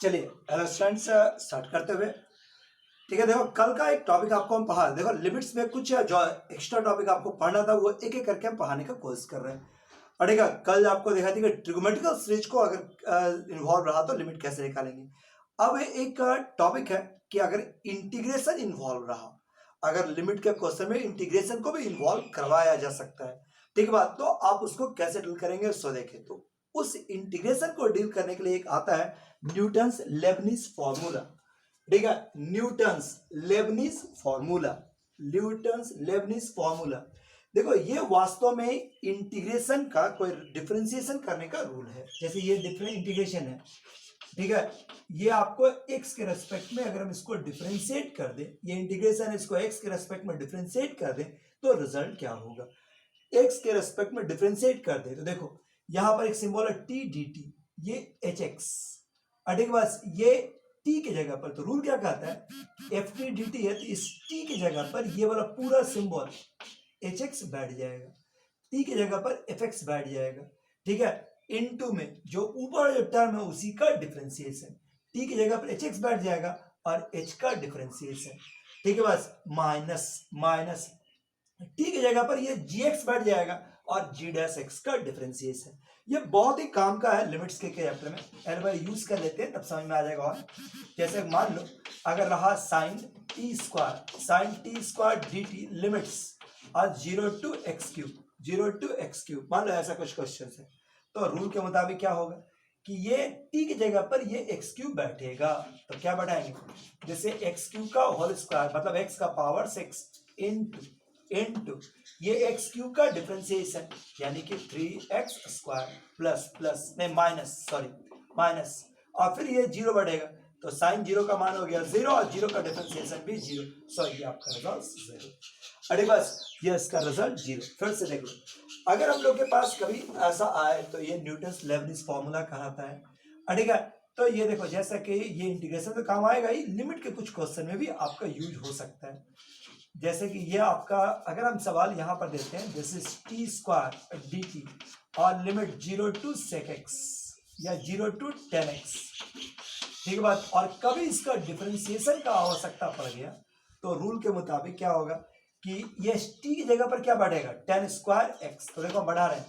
चलिए hello students, start करते हुए ठीक है। देखो कल का एक टॉपिक आपको हम पढ़ा, देखो लिमिट्स में कुछ जो एक्स्ट्रा टॉपिक आपको पढ़ना था वो एक एक करके हम पढ़ाने का कोशिश कर रहे हैं। और ठीक है, कल आपको देखा थी कि ट्रिगोमेट्रिकल सीरीज को अगर इन्वॉल्व रहा तो लिमिट कैसे निकालेंगे। अब एक टॉपिक है कि अगर इंटीग्रेशन इन्वॉल्व रहा, अगर लिमिट के क्वेश्चन में इंटीग्रेशन को भी इन्वॉल्व करवाया जा सकता है, ठीक बात, तो आप उसको कैसे डील करेंगे सो देखें। तो उस इंटीग्रेशन को डील करने के लिए एक आता है न्यूटन्स लेबनिज फॉर्मूला। ठीक है, Newton's Lebanese formula, Newton's Lebanese formula. देखो ये वास्तव में इंटीग्रेशन का कोई डिफरेंशिएशन करने का रूल है। जैसे ये डिफरेंट इंटीग्रेशन है, ठीक है, ये आपको x के रेस्पेक्ट में अगर हम इसको डिफरेंशिएट कर दें, ये इंटीग्रेशन है, इसको x के रेस्पेक्ट में डिफरेंशिएट कर दें तो रिजल्ट क्या होगा। x के रेस्पेक्ट में डिफरेंशिएट कर दें तो देखो यहां पर एक सिंबल है टी डी टी, ये एच एक्स। ठीक बस ये t की जगह पर, तो रूल क्या कहता है एफ टी डी टी है, तो इस t की जगह पर ये वाला पूरा सिंबल एच एक्स बैठ जाएगा, t की जगह पर एफ एक्स बैठ जाएगा। ठीक है, इनटू में जो ऊपर जो टर्म है उसी का डिफरेंशिएशन, t की जगह पर एच एक्स बैठ जाएगा और h का डिफरेंशिएशन। ठीक है बस माइनस माइनस t की जगह पर ये जी एक्स बैठ जाएगा और जी डैश एक्स का डिफरेंशिएशन। ये बहुत ही काम का है लिमिट्स के चैप्टर में, एल बाई यूज कर लेते हैं तब समझ में आ जाएगा। और जैसे मान लो अगर रहा sine t square d t limits और 0 to x क्यूब, मान लो ऐसा कुछ क्वेश्चन है, तो रूल के मुताबिक क्या होगा कि ये t की जगह पर ये एक्स क्यूब बैठेगा, तो क्या बैठाएंगे जैसे एक्स क्यूब का होल स्क्वायर मतलब x का पावर 6 इनटू ये एक्स क्यूब का डिफरेंशिएशन यानी कि 3x स्क्वायर प्लस नहीं माइनस और फिर ये जीरो बढ़ेगा, तो साइन जीरो का मान हो गया जीरो और जीरो का डिफरेंशिएशन भी जीरो, सो ये आपका रिजल्ट जीरो। अरे बस ये इसका रिजल्ट जीरो। फिर से देख लो, अगर हम लोग के पास कभी ऐसा आए तो ये न्यूटन्स लेबनिज फॉर्मूला कहलाता है। ठीक है, तो ये देखो जैसा कि ये इंटीग्रेशन में काम आएगा, ही लिमिट के कुछ क्वेश्चन में भी आपका यूज हो सकता है। जैसे कि ये आपका अगर हम सवाल यहां पर देते हैं जैसे टी स्क्वायर डी टी और लिमिट 0 to sec x या 0 to tan x, ठीक है बात, और कभी इसका डिफरेंशिएशन का आवश्यकता पड़ गया तो रूल के मुताबिक क्या होगा कि ये टी की जगह पर क्या बढ़ेगा tan स्क्वायर x, तो देखो हम बढ़ा रहे हैं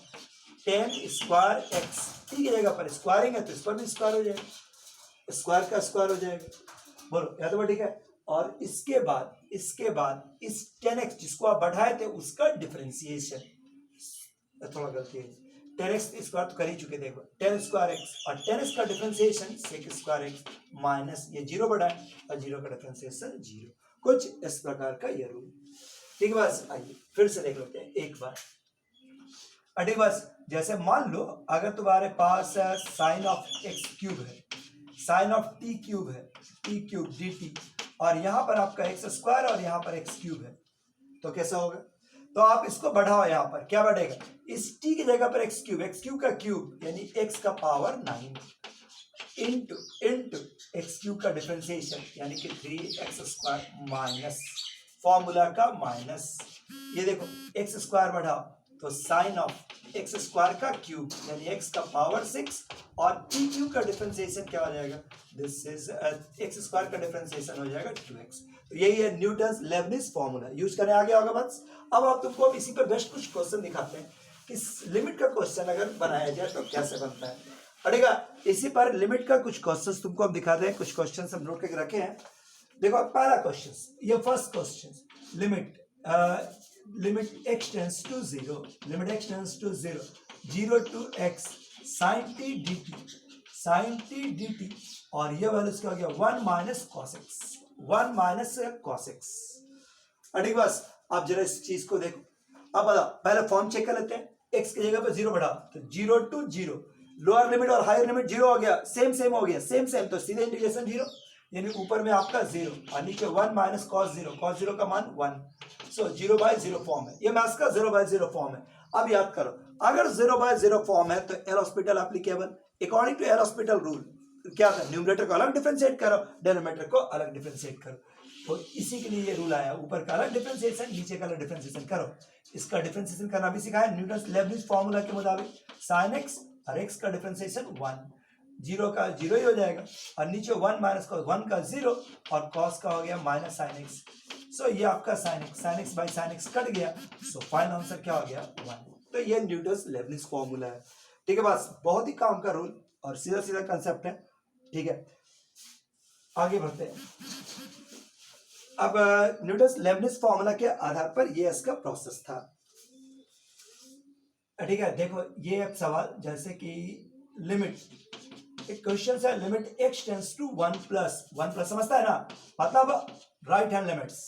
tan स्क्वायर x, टी की जगह पर स्क्वायरिंग है तो इस पर भी स्क्वायर हो जाएगा, स्क्वायर का स्क्वायर हो जाएगा, बोलो या तो ठीक है। और इसके बाद इस 10x जिसको आप बढ़ाए थे उसका डिफरेंशिएशन, थोड़ा गलती है, 10x स्क्वायर तो कर ही चुके, देखो 10 स्क्वायर x और 10x का differentiation sec square x minus ये जीरो बढ़ाए और जीरो का डिफरेंशिएशन जीरो, कुछ इस प्रकार का ये रूल। ठीक है बस आइए फिर से देख लेते हैं एक बार। ठीक बस जैसे मान लो अगर तुम्हारे पास साइन ऑफ x क्यूब है, साइन ऑफ t क्यूब है, t क्यूब डी टी, और यहां पर आपका एक्स स्क्वायर और यहां पर एक्स क्यूब है, तो कैसा होगा, तो आप इसको बढ़ाओ, यहां पर क्या बढ़ेगा इस t की जगह पर एक्स क्यूब का क्यूब यानी x का पावर 9 इनटू एक्स क्यूब का डिफरेंशिएशन यानी कि 3x स्क्वायर माइनस फॉर्मूला का माइनस, ये देखो एक्स स्क्वायर बढ़ाओ तो साइन ऑफ एक्स स्क्वायर का क्यूब यानी x का पावर 6 और t क्यूब का डिफरेंशिएशन क्या हो जाएगा, दिस इज एक्स स्क्वायर का डिफरेंशिएशन हो जाएगा 2x। तो यही है न्यूटन्स लेबनिज फॉर्मूला, यूज करने आगे होगा बस। अब आप तुमको इसी पे बेस्ट कुछ क्वेश्चन दिखाते हैं कि लिमिट का क्वेश्चन अगर बनाया जाए तो कैसे बनता है। अड़ेगा इसी पर लिमिट का कुछ क्वेश्चन तुमको हम दिखाते हैं, कुछ क्वेश्चन हम नोट करके रखे हैं। देखो पहला क्वेश्चन, ये first question, limit x tends to 0, limit x tends to 0 to x sin t dt और ये वैल्यू इसका हो गया 1 माइनस cos x। ठीक बस आप जरा इस चीज को देखो, अब बताओ पहले फॉर्म चेक कर लेते हैं, x की जगह पर 0 बढ़ाओ तो 0 to 0, लोअर लिमिट और हायर लिमिट 0 हो गया, सेम हो गया, सेम तो सीधे इंटीग्रेशन 0 यानी ऊपर में आपका 0 और नीचे 1 माइनस cos 0 का मान 1, सो 0/0 फॉर्म है, ये मैथ्स का 0/0 फॉर्म है। अब याद करो अगर 0/0 फॉर्म है तो L'Hospital applicable, according to L'Hospital rule क्या था, न्यूमरेटर को अलग डिफरेंशिएट करो, डिनोमिनेटर को अलग डिफरेंशिएट करो, तो इसी के लिए ये रूल आया, ऊपर का अलग डिफरेंशिएशन नीचे का अलग डिफरेंशिएशन करो। इसका डिफरेंशिएशन करना भी सिखाया न्यूटन्स लेबनिज फॉर्मूला के मुताबिक, sin x और x का डिफरेंशिएशन 1 जीरो का जीरो ही हो जाएगा, और नीचे 1 माइनस कॉस 1 का 0, और कॉस का हो गया माइनस साइन एक्स। सो ये आपका sine x by sine x cut गया, सो फाइनल आंसर क्या हो गया 1। तो ये न्यूटन्स लेबनिज फॉर्मूला है। ठीक है, बस बहुत ही काम का रूल और सीधा सीधा कंसेप्ट है। ठीक है, आगे बढ़ते हैं। अब न्यूटन्स लेबनिज फॉर्मूला के आधार पर ये इसका प्रोसेस था। ठीक है, देखो ये एक सवाल जैसे कि लिमिट, एक क्वेश्चन है limit x tends to 1 plus समझता है ना, मतलब right hand limits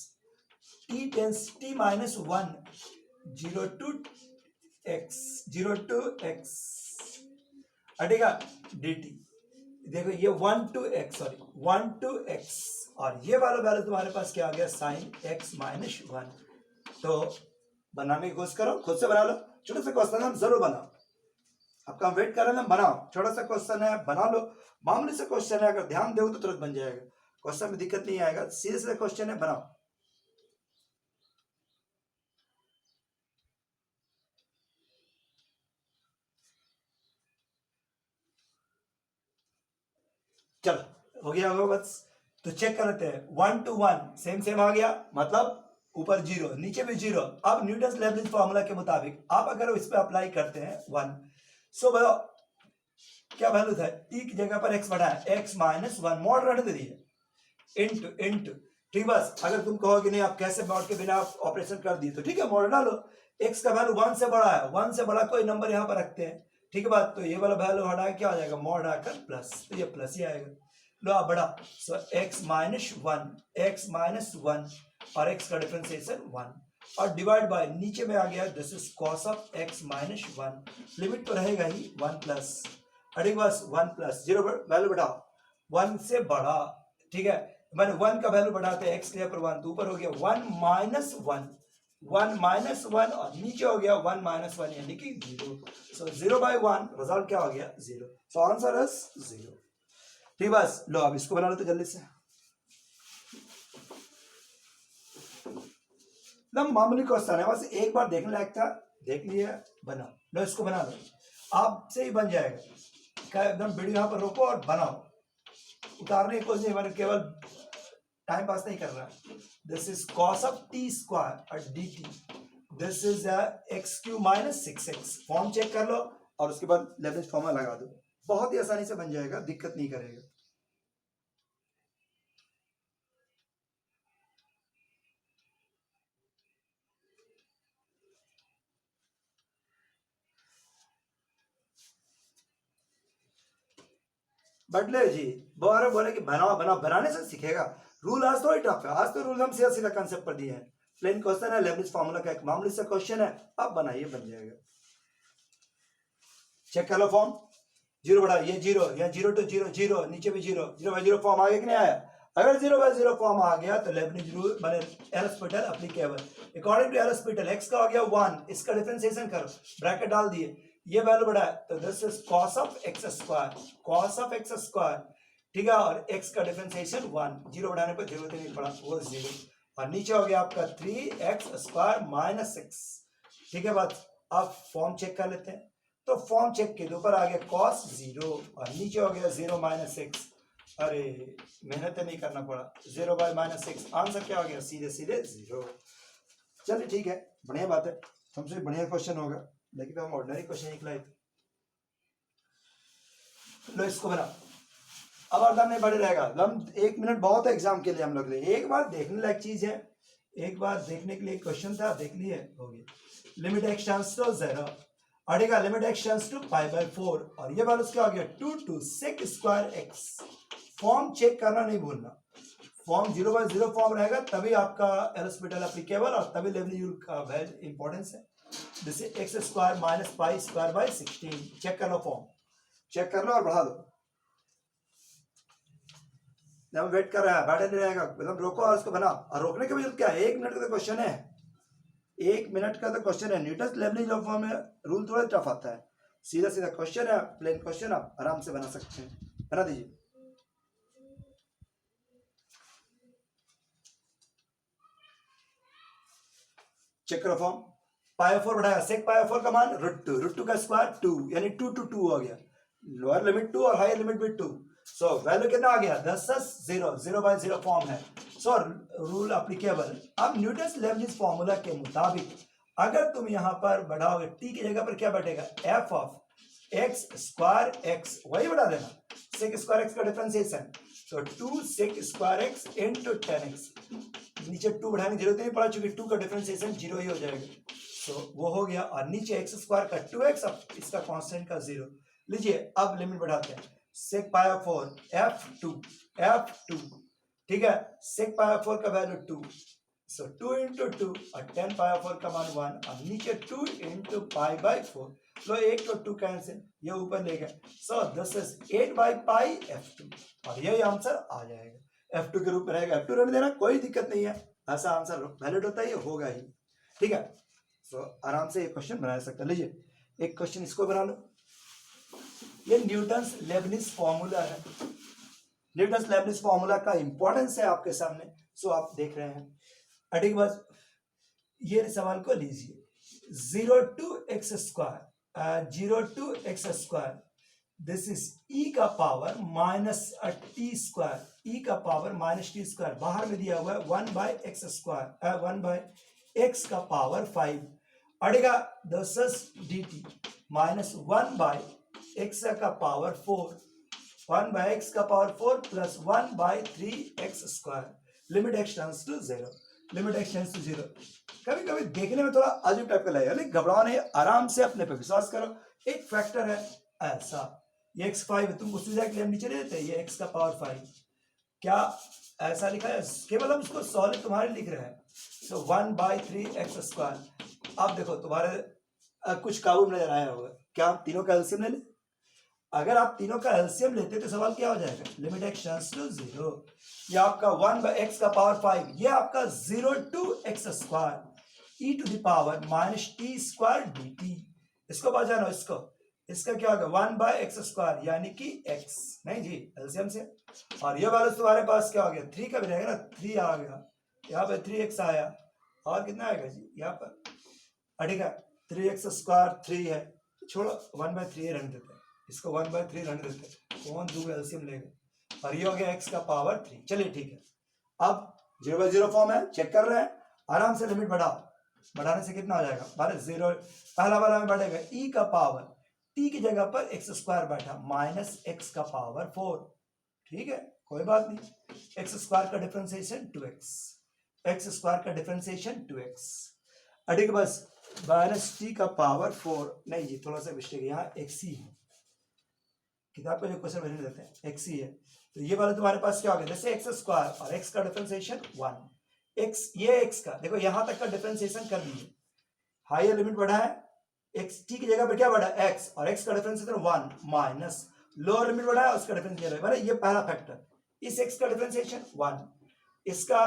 t tends t minus 1 0 to x ठीक है dt। देखो ये 1 to x, sorry 1 to x, और ये वाला वैल्यू तुम्हारे पास क्या आ गया साइन x माइनस 1। तो बनाने की कोशिश करो, खुद से बना लो, छोटा सा क्वेश्चन हम जरूर बनाओ, आपका वेट कर रहे हैं, बनाओ, छोटा सा क्वेश्चन है बना लो, मामूली सा क्वेश्चन है, अगर ध्यान दो तो तुरंत बन जाएगा, क्वेश्चन में दिक्कत नहीं आएगा, सीधे सीधे क्वेश्चन है, बनाओ। चलो हो गया होगा बस, तो चेक कर लेते हैं। 1 टू 1 सेम आ गया, मतलब ऊपर 0 नीचे भी 0। अब न्यूटन्स लेबनिज फार्मूला के मुताबिक आप अगर इस पे अप्लाई करते हैं 1, सो बताओ क्या वैल्यू था, टी की जगह पर x बढ़ाया, x माइनस 1 मॉड रहने दे दिए इंटू। ठीक, बस अगर तुम कहो कि नहीं आप कैसे मॉड के बिना ऑपरेशन कर दिए, तो ठीक है मॉड डालो, x का वैल्यू 1 से बड़ा है, 1 से बड़ा कोई नंबर यहाँ पर रखते हैं। ठीक है बात, तो ये वाला वैल्यू हटा क्या आ जाएगा, मॉड आकर प्लस, तो ये प्लस ही आएगा। लो आप बड़ा, सो x माइनस 1 और x का डिफरेंशिएशन 1, और डिवाइड बाय नीचे में आ गया this is cos of x minus 1, limit तो रहेगा ही 1 प्लस, ठीक बस 1 प्लस 0 वैल्यू बढ़ाओ 1 से बड़ा। ठीक है, मैंने 1 का वैल्यू बढ़ाते हैं x के पर 1, तो ऊपर हो गया 1 माइनस 1 और नीचे हो गया 1 माइनस 1 यानी कि 0। सो 0 बाई 1 रिजल्ट क्या हो गया 0, सो आंसर इज 0। ठीक बस, लो अब इसको बना लो तो जल्दी से, मामूली क्वेश्चन है, बस एक बार देखने लायक था, देख लिया, बनाओ। लो इसको बना लो, आपसे ही बन जाएगा, क्या एकदम वीडियो यहाँ पर रोको और बनाओ, उतारने की कोशिश नहीं, केवल टाइम पास नहीं कर रहा। This is cos of t square और dt, this is x q minus 6x। Form check कर लो और उसके बाद लेबनिज फॉर्मूला लगा दो, बहुत ही आसानी से बन जाएगा, दिक्कत नहीं करेगा। बटले जी बोले कि बनाने से सीखेगा, रूल आज थोड़ी टफ है, आज तो रूल हम सीधा सीधा कंसेप्ट पर दिए हैं, प्लेन क्वेश्चन है, लेबनिज फार्मूला का एक मामूली सा क्वेश्चन है, अब बनाइए बन जाएगा। चेक कर लो फॉर्म, 0 बढ़ा, ये 0 या 0 टू 0 नीचे भी 0 बाई 0 फॉर्म आ गया कि नहीं आया, अगर 0 बाई 0 फॉर्म आ गया तो लेबनिज रूल माने Aristotle applicable, according to Aristotle x का हो गया 1, इसका डिफरेंशिएशन करो, ब्रैकेट डाल दिए, ये वैल्यू बढ़ा तो this is cos of x square, ठीक है, और x का डिफरेंशिएशन 1, 0 बढ़ाने पर जरूरत नहीं पड़ा, वो 0, और नीचे हो गया आपका 3x स्क्वायर माइनस 6। ठीक है बात, अब फॉर्म चेक कर लेते हैं, तो फॉर्म चेक के ऊपर आ गया cos 0 और नीचे हो गया 0 माइनस 6, अरे मेहनत नहीं करना पड़ा, 0 बाय माइनस 6, आंसर क्या हो गया सीधे सीधे 0। चलिए ठीक है, बढ़िया बात है, हमसे बढ़िया क्वेश्चन होगा, लेकिन हम ऑर्डिनरी क्वेश्चन निकलाए। लो इसको बना, अब अर्धम नहीं बढ़े रहेगा, हम 1 मिनट बहुत है एग्जाम के लिए हम लोग, एक बार देखने लायक चीज है, एक बार देखने के लिए क्वेश्चन था, देख लिए, हो गया। लिमिट x टेंड्स टू 0, अड़ेगा limit x tends to pi by 4, और ये वैल्यू क्या हो गया 2 two sec square x। Form check करना नहीं भूलना, फॉर्म 0 बाय 0 फॉर्म रहेगा तभी आपका एरिस्टोटल एप्लीकेबल और तभी लेबनिज रूल का वैल्यू इंपॉर्टेंस है। This is x square minus pi square by 16। Check कर लो, फॉर्म चेक कर लो और बढ़ा दो, जब वेट कर रहा है बैठे नहीं रहेगा, मतलब रोको और उसको बना, और रोकने के वजह क्या है, 1 मिनट का तो क्वेश्चन है, 1 मिनट का तो क्वेश्चन है, न्यूटन्स लेबनिज लॉ फॉर्म में रूल थोड़ा टफ आता है, सीधा सीधा क्वेश्चन है, प्लेन क्वेश्चन आप आराम से बना सकते हैं, बना दीजिए। चेक करो फॉर्म, पाई 4 बढ़ाया, सेक पाई 4 का मान √2 का स्क्वायर 2 यानी 2 टू 2 हो गया, लोअर लिमिट 2 और हायर लिमिट भी 2। सो वैल्यू कितना आ गया 10 0, 0/0 फॉर्म है। So rule applicable. अब न्यूटन लेबनिज फॉर्मूला के मुताबिक अगर तुम यहां पर बढ़ाओगे टी की जगह पर क्या बैठेगा F of x square x, वही बढ़ा देना सेक स्क्वायर एक्स का डिफरेंशिएशन, तो 2 sec square x into 10x, नीचे 2 बढ़ाने की जरूरत नहीं पड़ा चूंकि 2 का डिफरेंशिएशन 0 ही हो जाएगा। तो वो हो गया, और नीचे एक्स स्क्वायर का 2x, अब इसका कांस्टेंट का 0। लीजिए अब लिमिट बढ़ाते हैं, सेक पाया 4 f2, ठीक है, सेक पाया 4 का वैल्यू 2, सो 2 इंटू 2 और 10 पाया 4 का मान 1, और नीचे 2 इंटू पाई बाई 4, लो 1 तो 2 कैंसिल, ये ऊपर ले गए, सो दिस इज 8/पाई f2, और यही आंसर आ जाएगा, f2 के रूप में रहेगा। f2 रहने देना, कोई दिक्कत नहीं है, ऐसा आंसर वैलिड होता है, ये होगा ही, ठीक है। सो आराम से ये क्वेश्चन बना सकते हैं। लीजिए एक क्वेश्चन इसको बना लो, ये न्यूटन लेबनिज फॉर्मूला है, न्यूटन लेबनिज फॉर्मूला का इंपॉर्टेंस है आपके सामने, सो आप देख रहे हैं। ठीक बात, ये सवाल को लीजिए, 0 to x square, this is e का power minus t square, e का पावर माइनस टी स्क्वायर, बाहर में दिया हुआ है 1/x स्क्वायर, 1/x का पावर 5, अड़ेगा 10 dt माइनस 1/x का पावर 4, 1/x का power 4 plus 1/3x square, limit x tends to 0, limit x tends to 0। कभी कभी देखने में थोड़ा अजीब टाइप का लगेगा, लेकिन घबराओ नहीं, आराम से अपने पे विश्वास करो। एक फैक्टर है ऐसा, ये x5 है, तुम उससे जाके हम नीचे ले लेते हैं, ये x का पावर 5, क्या ऐसा लिखा है, केवल हम इसको सॉलिड तुम्हारे लिख रहे हैं, तो 1/3x स्क्वायर। अब देखो तुम्हारे कुछ काबू में नजर आया होगा, क्या हम तीनों का एलसीएम ले लें? अगर आप तीनों का एलसीएम लेते तो सवाल क्या हो जाएगा, लिमिट x टेंड्स टू 0, ये आपका 1/x का पावर 5, ये आपका 0 to x square e to the power minus t square dt, इसको बचाना, इसका क्या होगा 1/x स्क्वायर यानी कि x, नहीं जी एलसीएम से, और ये वाला तुम्हारे पास क्या हो गया 3 का भी रहेगा ना, 3 आ गया, यहाँ पे 3x आया, और कितना आएगा जी यहाँ पर, ठीक है 3x स्क्वायर 3 है, छोड़ो 1/3 रहने देते हैं, इसको 1/3 रहने देते हैं, कौन दूर एलसीएम लेगा, और ये हो गया x का पावर 3। चलिए ठीक है, अब 0/0 फॉर्म है, चेक कर रहे हैं, आराम से लिमिट बढ़ाओ, बढ़ाने से कितना हो जाएगा, बारे 0 पहला वाला में बढ़ेगा e का पावर, t की जगह पर x स्क्वायर बैठा माइनस x का पावर 4, ठीक है कोई बात नहीं, x स्क्वायर का डिफरेंशिएशन 2x, x स्क्वायर का डिफरेंशिएशन 2x, ठीक बस माइनस t का पावर 4, नहीं जी थोड़ा सा मिस्टेक है, यहाँ x ही है, किताब का जो क्वेश्चन भेजने देते हैं x ही है, तो ये वाला तुम्हारे पास क्या हो गया, जैसे x स्क्वायर और x का डिफरेंशिएशन 1, x ये x का देखो यहां तक का डिफरेंशिएशन कर दीजिए, हायर लिमिट बढ़ा है, x t की जगह पर क्या बढ़ा x, और x का डिफरेंशिएशन 1 माइनस लोअर लिमिट बढ़ा है, उसका डिफरेंशिएशन है, ये पहला फैक्टर, इस x का डिफरेंशिएशन 1, इसका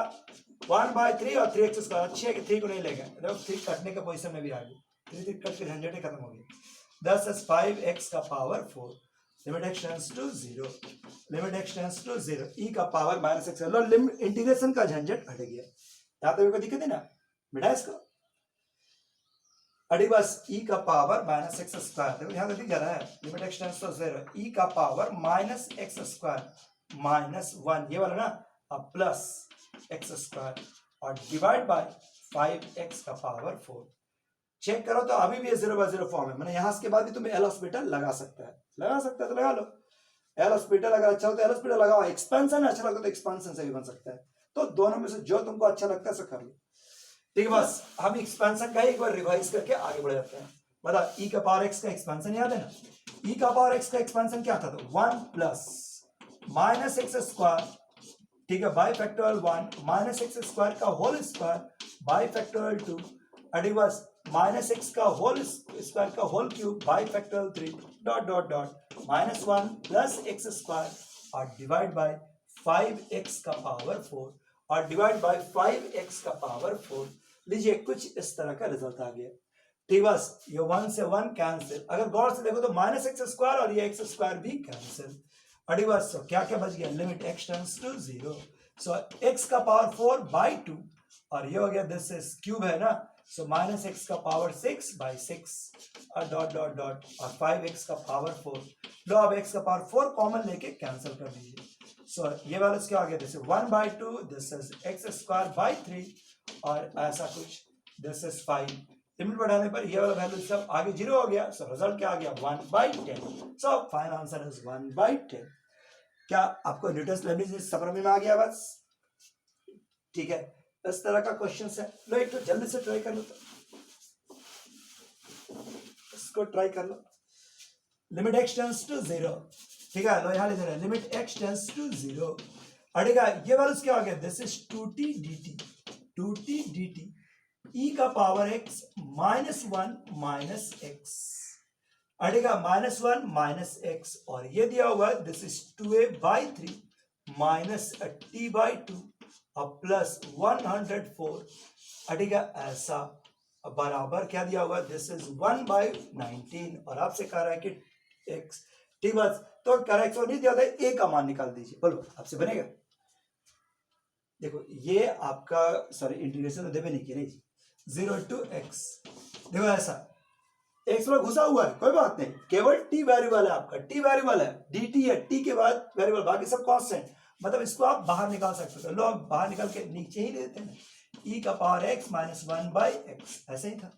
1/3 और 3x स्क्वायर, अच्छी है कि 3 को नहीं ले गए, देखो 3 कटने के पोजीशन में भी आ गई, 3 कट के झंझट ही खत्म हो गई, 10 5x का power 4, limit x tends to 0, limit x tends to 0, e का पावर माइनस x, लो लिमिट इंटीग्रेशन का झंझट हट गया, यहाँ पे कोई दिक्कत है ना, मिटा इसको, अड़ी बस e का पावर माइनस x स्क्वायर, देखो यहाँ दिख जा रहा है, limit x tends to 0, e का power minus x square minus 1, ये वाला ना, अब प्लस x स्क्वायर और डिवाइड बाय 5x का पावर 4, चेक करो तो अभी भी ये 0/0 फॉर्म है, मैंने यहाँ के बाद भी तुम्हें एल हॉस्पिटल लगा सकता है तो लगा लो, एल हॉस्पिटल अगर अच्छा हो तो एल हॉस्पिटल लगाओ, एक्सपेंशन अच्छा लगता है तो एक्सपेंशन से भी बन सकता है, तो दोनों में से जो तुमको अच्छा लगता है सो कर लो, ठीक है। बस हम एक्सपेंशन का एक बार रिवाइज करके आगे बढ़ जाते हैं, बता e का पावर x का एक्सपेंशन याद है ना, e का पावर x का एक्सपेंशन क्या था, तो 1 प्लस माइनस x स्क्वायर, ठीक है, by factorial 1 minus x square का होल स्क्वायर बाई फैक्टोरियल 2, अडिवास माइनस x का होल स्क्वायर का whole cube by factorial 3 dot dot dot minus 1 plus x square और डिवाइड बाय 5x का power 4 और divide by 5x का power 4, लीजिए कुछ इस तरह का रिजल्ट आ गया, ठीक बस ये 1 से 1 कैंसिल, अगर गौर से देखो तो माइनस x स्क्वायर और ये x स्क्वायर भी कैंसिल, अडिवास क्या क्या बच गया, limit x tends to 0, so x का पावर 4/2 और ये हो गया, दिस इज क्यूब है ना, सो माइनस एक्स का पावर 6 बाई 6 और डॉट डॉट डॉट और 5x का पावर 4। लो अब x का पावर 4 कॉमन लेके कैंसिल कर दीजिए। सो ये वाला क्या आ गया, this is 1/2, this is x² by 3 और ऐसा कुछ, दिस इज 5। लिमिट बढ़ाने पर ये वाला वैल्यू सब आगे 0 हो गया। सो रिजल्ट क्या आ गया, 1/10। So final answer is 1/10। क्या आपको न्यूटन लेबनिज समझ में आ गया? बस ठीक है, इस तरह का क्वेश्चन है। लो एक तो जल्दी से ट्राई कर लो, इसको ट्राई कर लो। लिमिट x टेंड्स टू 0, ठीक है। लो यहाँ लिख रहे हैं लिमिट x टेंड्स टू 0। अड़ेगा ये वाला क्या आ गया, this is 2t dt e का power x -1 minus x। अड़ेगा -1 minus x और ये दिया हुआ this is 2a/3 minus t/2 और प्लस 104। अड़ेगा ऐसा बराबर क्या दिया हुआ, दिस इज 1/19 और आपसे कह रहा है कि x, ठीक बस। तो करेक्ट तो नहीं दिया था, a का मान निकाल दीजिए, बोलो आपसे बनेगा। देखो ये आपका सॉरी इंटीग्रेशन तो देवे नहीं किया 0 to x। देखो ऐसा x में घुसा हुआ है, कोई बात नहीं, केवल t वेरिएबल है आपका, t वेरिएबल है, dt है, t के बाद वेरिएबल, बाकी सब कांस्टेंट। मतलब इसको आप बाहर निकाल सकते हो। लो आप बाहर निकाल के नीचे ही लेते हैं, e का पावर x माइनस 1/x, ऐसे ही था,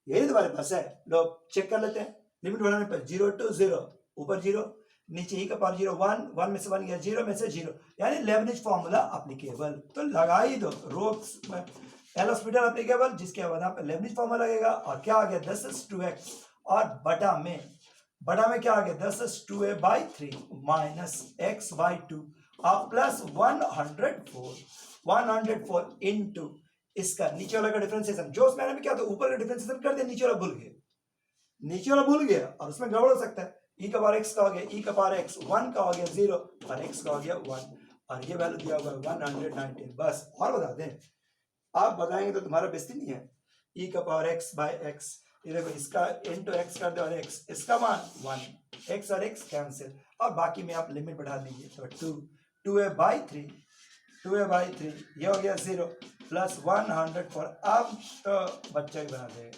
यही तुम्हारे पास है। लो चेक कर लेते हैं। लिमिट बढ़ाने पर 0 to 0, ऊपर 0, नीचे ही का पावर 0, 1 में से 1 गया, 0 में से 0, यानी लेबनिज फॉर्मूला एप्लीकेबल। तो लगा ही दो, रोक्स में एल हॉस्पिटल एप्लीकेबल, जिसके बाद यहाँ पे लेबनिज फॉर्मूला लगेगा। और क्या आ गया, 10 is 2x और बटा में क्या आ गया, 10 is 2a/3 माइनस x/2 और प्लस 104 इंटू इसका नीचे वाला का डिफरेंशिएशन। जो मैंने भी क्या था, ऊपर का डिफरेंशिएशन कर दिया, नीचे वाला भूल गया और उसमें गड़बड़ हो सकता है। e का पावर x का हो गया, e का पावर x 1 का हो गया 0 और x का हो गया 1 और ये वैल्यू दिया हुआ है 119। बस और बता दें, आप बताएंगे तो तुम्हारा बेइज्जती नहीं है। e का पावर x/x, ये देखो इसका इंटू x कर दो और x, इसका मान 1, x और x कैंसिल और बाकी में आप लिमिट बढ़ा दीजिए। तो 2a/3 ये हो गया 0 प्लस 104। अब तो बच्चा ही बना देगा।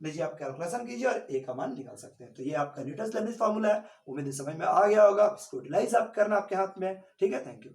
लीजिए आप कैलकुलेशन कीजिए और ए का मान निकाल सकते हैं। तो ये आपका न्यूटन लेबनिज फार्मूला है, उम्मीद समझ में आ गया होगा। इसको यूटिलाइज आप करना आपके हाथ में, ठीक है। Thank you.